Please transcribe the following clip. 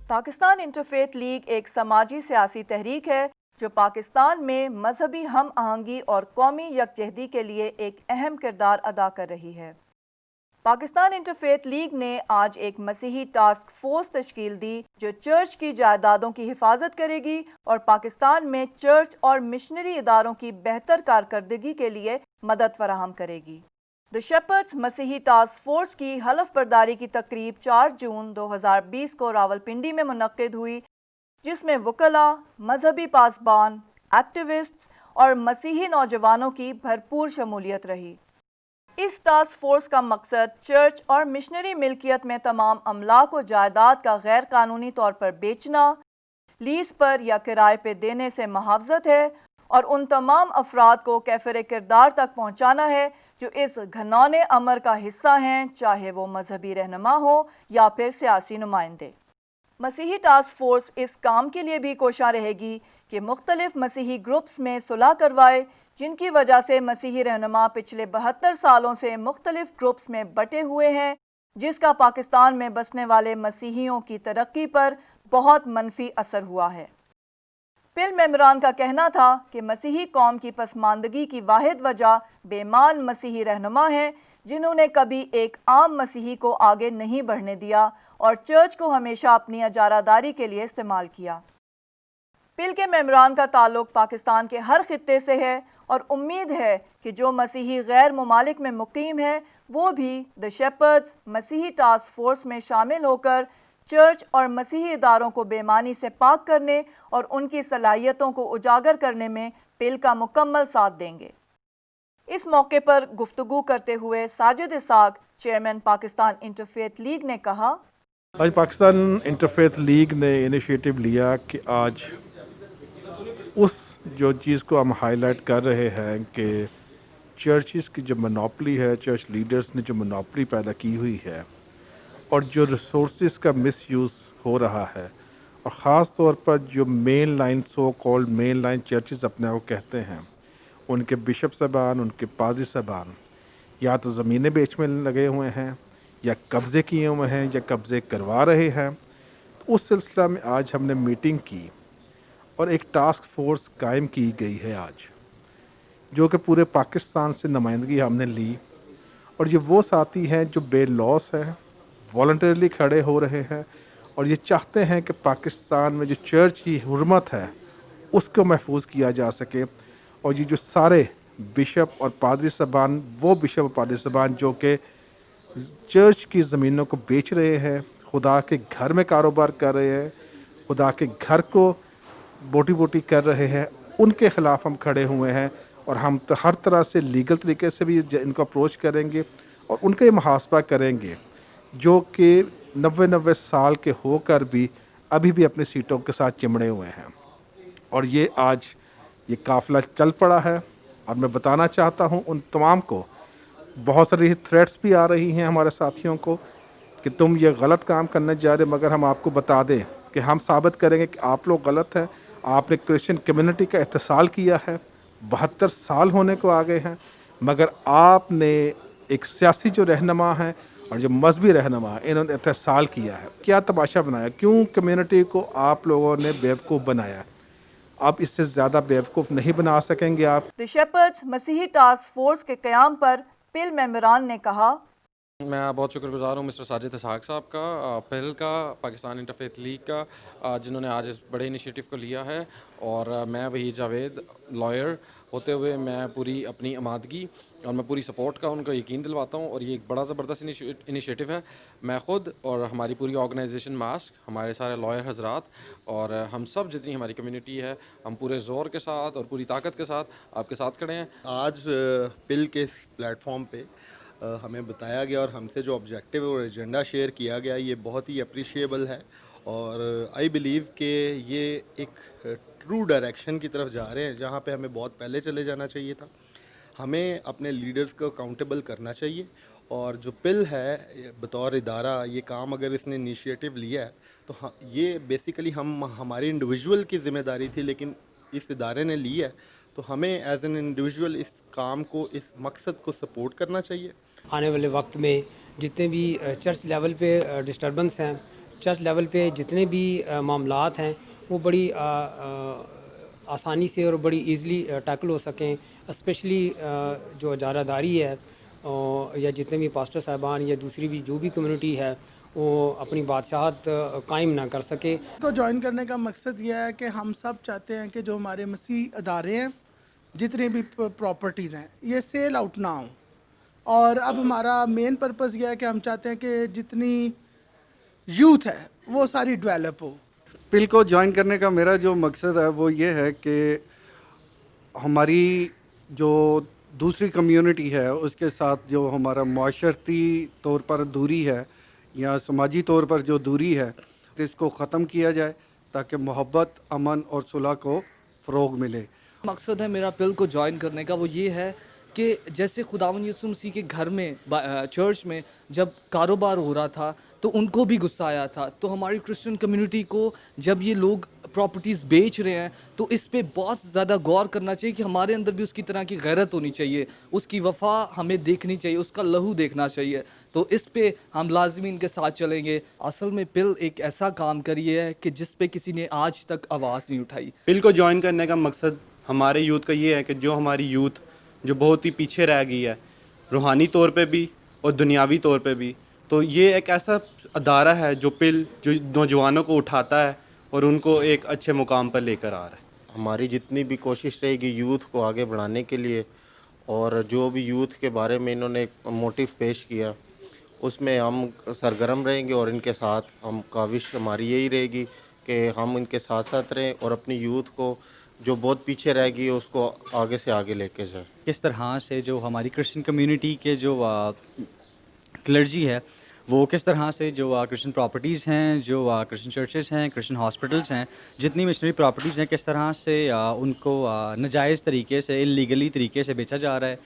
Pakistan interfaith league ایک سماجی سیاسی تحریک ہے جو پاکستان میں مذہبی ہم آہنگی اور قومی یکجہتی کے لیے ایک اہم کردار ادا کر رہی ہے۔ پاکستان انٹرفیتھ لیگ نے آج ایک مسیحی ٹاسک فورس تشکیل دی جو چرچ کی جائیدادوں کی حفاظت کرے گی اور پاکستان میں چرچ اور مشنری اداروں کی بہتر کارکردگی کے لیے مدد فراہم کرے گی۔ دی شیپرڈز مسیحی ٹاسک فورس کی حلف برداری کی تقریب 4 جون 2020 کو راولپنڈی میں منعقد ہوئی، جس میں وکلاء، مذہبی پاسبان، ایکٹیوسٹس اور مسیحی نوجوانوں کی بھرپور شمولیت رہی۔ اس ٹاسک فورس کا مقصد چرچ اور مشنری ملکیت میں تمام املاک و جائیداد کا غیر قانونی طور پر بیچنا، لیز پر یا کرائے پہ دینے سے محافظت ہے اور ان تمام افراد کو کیفر کردار تک پہنچانا ہے جو اس گھناؤنے امر کا حصہ ہیں، چاہے وہ مذہبی رہنما ہو یا پھر سیاسی نمائندے۔ مسیحی ٹاسک فورس اس کام کے لیے بھی کوشاں رہے گی کہ مختلف مسیحی گروپس میں صلح کروائے جن کی وجہ سے مسیحی رہنما پچھلے 72 سالوں سے مختلف گروپس میں بٹے ہوئے ہیں، جس کا پاکستان میں بسنے والے مسیحیوں کی ترقی پر بہت منفی اثر ہوا ہے۔ پل ممبران کا کہنا تھا کہ مسیحی قوم کی پسماندگی کی واحد وجہ بے مان مسیحی رہنما ہیں جنہوں نے کبھی ایک عام مسیحی کو آگے نہیں بڑھنے دیا اور چرچ کو ہمیشہ اپنی اجارہ داری کے لیے استعمال کیا۔ پل کے ممبران کا تعلق پاکستان کے ہر خطے سے ہے اور امید ہے کہ جو مسیحی غیر ممالک میں مقیم ہیں وہ بھی دی شیپرڈز مسیحی ٹاسک فورس میں شامل ہو کر چرچ اور مسیحی اداروں کو بے معنی سے پاک کرنے اور ان کی صلاحیتوں کو اجاگر کرنے میں پل کا مکمل ساتھ دیں گے۔ اس موقع پر گفتگو کرتے ہوئے ساجد اسحاق، چیئرمین پاکستان انٹرفیتھ لیگ نے کہا، آج پاکستان انٹرفیتھ لیگ نے انیشیٹو لیا کہ آج اس جو چیز کو ہم ہائی لائٹ کر رہے ہیں کہ چرچز کی جو منوپلی ہے، چرچ لیڈرز نے جو منوپلی پیدا کی ہوئی ہے اور جو ریسورسز کا مس یوز ہو رہا ہے، اور خاص طور پر جو main line so called main line churches اپنے کو کہتے ہیں، ان کے بشپ صاحبان، ان کے پادری صاحبان یا تو زمینیں بیچ میں لگے ہوئے ہیں یا قبضے کیے ہوئے ہیں یا قبضے کروا رہے ہیں۔ تو اس سلسلہ میں آج ہم نے میٹنگ کی اور ایک ٹاسک فورس قائم کی گئی ہے آج، جو کہ پورے پاکستان سے نمائندگی ہم نے لی، اور یہ وہ ساتھی ہیں جو بے لوس ہیں، والنٹرلی کھڑے ہو رہے ہیں اور یہ چاہتے ہیں کہ پاکستان میں جو چرچ کی حرمت ہے اس کو محفوظ کیا جا سکے، اور یہ جو سارے بشپ اور پادری صاحبان، وہ بشپ اور پادری صاحبان جو کہ چرچ کی زمینوں کو بیچ رہے ہیں، خدا کے گھر میں کاروبار کر رہے ہیں، خدا کے گھر کو بوٹی بوٹی کر رہے ہیں، ان کے خلاف ہم کھڑے ہوئے ہیں، اور ہم ہر طرح سے لیگل طریقے سے بھی ان کو اپروچ کریں گے اور ان کا یہ محاسبہ کریں گے جو کہ 90 سال کے ہو کر بھی ابھی بھی اپنی سیٹوں کے ساتھ چمڑے ہوئے ہیں۔ اور یہ آج یہ قافلہ چل پڑا ہے، اور میں بتانا چاہتا ہوں ان تمام کو، بہت ساری تھریٹس بھی آ رہی ہیں ہمارے ساتھیوں کو کہ تم یہ غلط کام کرنے جا رہے، مگر ہم آپ کو بتا دیں کہ ہم ثابت کریں گے کہ آپ لوگ غلط ہیں۔ آپ نے کرسچن کمیونٹی کا اتصال کیا ہے، 72 سال ہونے کو آ گئے ہیں، مگر آپ نے ایک سیاسی جو رہنما ہیں اور جو مذہبی رہنما ہیں، انہوں نے اتصال کیا ہے۔ کیا تماشا بنایا، کیوں کمیونٹی کو آپ لوگوں نے بیوقوف بنایا؟ اب اس سے زیادہ بیوقوف نہیں بنا سکیں گے آپ۔ دی شیپرڈز مسیحی ٹاسک فورس کے قیام پر پل ممبران نے کہا، میں بہت شکر گزار ہوں مسٹر ساجد اسحاق صاحب کا، پہل کا، پاکستان انٹرفیتھ لیگ کا، جنہوں نے آج اس بڑے انیشیٹو کو لیا ہے، اور میں وحید جاوید لائر ہوتے ہوئے میں پوری اپنی آمادگی اور میں پوری سپورٹ کا ان کو یقین دلواتا ہوں، اور یہ ایک بڑا زبردست انیشیٹو ہے۔ میں خود اور ہماری پوری آرگنائزیشن ماسک، ہمارے سارے لائر حضرات اور ہم سب جتنی ہماری کمیونٹی ہے، ہم پورے زور کے ساتھ اور پوری طاقت کے ساتھ آپ کے ساتھ کھڑے ہیں۔ آج پل کے اس پلیٹ فارم پہ ہمیں بتایا گیا اور ہم سے جو آبجیکٹیو اور ایجنڈا شیئر کیا گیا، یہ بہت ہی اپریشیبل ہے، اور آئی بلیو کہ یہ ایک ٹرو ڈائریکشن کی طرف جا رہے ہیں جہاں پہ ہمیں بہت پہلے چلے جانا چاہیے تھا۔ ہمیں اپنے لیڈرز کو اکاؤنٹیبل کرنا چاہیے، اور جو پل ہے بطور ادارہ، یہ کام اگر اس نے انیشیٹو لیا ہے تو یہ بیسیکلی ہماری انڈیویجول کی ذمہ داری تھی، لیکن اس ادارے نے لی ہے تو ہمیں ایز این انڈیویجول اس کام کو، اس مقصد کو سپورٹ کرنا چاہیے۔ آنے والے وقت میں جتنے بھی چرچ لیول پہ ڈسٹربنس ہیں، چرچ لیول پہ جتنے بھی معاملات ہیں وہ بڑی آسانی سے اور بڑی ایزلی ٹیکل ہو سکیں، اسپیشلی جو اجارہ داری ہے یا جتنے بھی پاسٹر صاحبان یا دوسری بھی جو بھی کمیونٹی ہے وہ اپنی بادشاہت قائم نہ کر سکے۔ کو جوائن کرنے کا مقصد یہ ہے کہ ہم سب چاہتے ہیں کہ جو ہمارے مسیح ادارے ہیں، جتنے بھی پراپرٹیز ہیں، یہ سیل آؤٹ نہ ہوں، اور اب ہمارا مین پرپز یہ ہے کہ ہم چاہتے ہیں کہ جتنی یوتھ ہے وہ ساری ڈیولپ ہو۔ پل کو جوائن کرنے کا میرا جو مقصد ہے وہ یہ ہے کہ ہماری جو دوسری کمیونٹی ہے اس کے ساتھ جو ہمارا معاشرتی طور پر دوری ہے یا سماجی طور پر جو دوری ہے اس کو ختم کیا جائے تاکہ محبت، امن اور صلح کو فروغ ملے۔ مقصد ہے میرا پل کو جوائن کرنے کا وہ یہ ہے کہ جیسے خداوند یسوع مسیح کے گھر میں چرچ میں جب کاروبار ہو رہا تھا تو ان کو بھی غصہ آیا تھا، تو ہماری کرسچن کمیونٹی کو جب یہ لوگ پراپرٹیز بیچ رہے ہیں تو اس پہ بہت زیادہ غور کرنا چاہیے کہ ہمارے اندر بھی اس کی طرح کی غیرت ہونی چاہیے، اس کی وفا ہمیں دیکھنی چاہیے، اس کا لہو دیکھنا چاہیے، تو اس پہ ہم لازمی ان کے ساتھ چلیں گے۔ اصل میں پل ایک ایسا کام کری ہے کہ جس پہ کسی نے آج تک آواز نہیں اٹھائی۔ پل کو جوائن کرنے کا مقصد ہمارے یوتھ کا یہ ہے کہ جو ہماری یوتھ جو بہت ہی پیچھے رہ گئی ہے روحانی طور پہ بھی اور دنیاوی طور پہ بھی، تو یہ ایک ایسا ادارہ ہے جو پل جو نوجوانوں کو اٹھاتا ہے اور ان کو ایک اچھے مقام پر لے کر آ رہا ہے۔ ہماری جتنی بھی کوشش رہے گی یوتھ کو آگے بڑھانے کے لیے، اور جو بھی یوتھ کے بارے میں انہوں نے موٹیو پیش کیا اس میں ہم سرگرم رہیں گے، اور ان کے ساتھ ہم کاوش ہماری یہی رہے گی کہ ہم ان کے ساتھ ساتھ رہیں اور اپنی یوتھ کو جو بہت پیچھے رہ گئی ہے اس کو آگے سے آگے لے کے جائیں۔ کس طرح سے جو ہماری کرسچن کمیونٹی کے جو کلرجی ہے وہ کس طرح سے جو کرسچن پراپرٹیز ہیں، جو کرسچن چرچز ہیں، کرسچن ہاسپٹلس ہیں، جتنی مشنری پراپرٹیز ہیں، کس طرح سے ان کو ناجائز طریقے سے، انلیگلی طریقے سے بیچا جا رہا ہے۔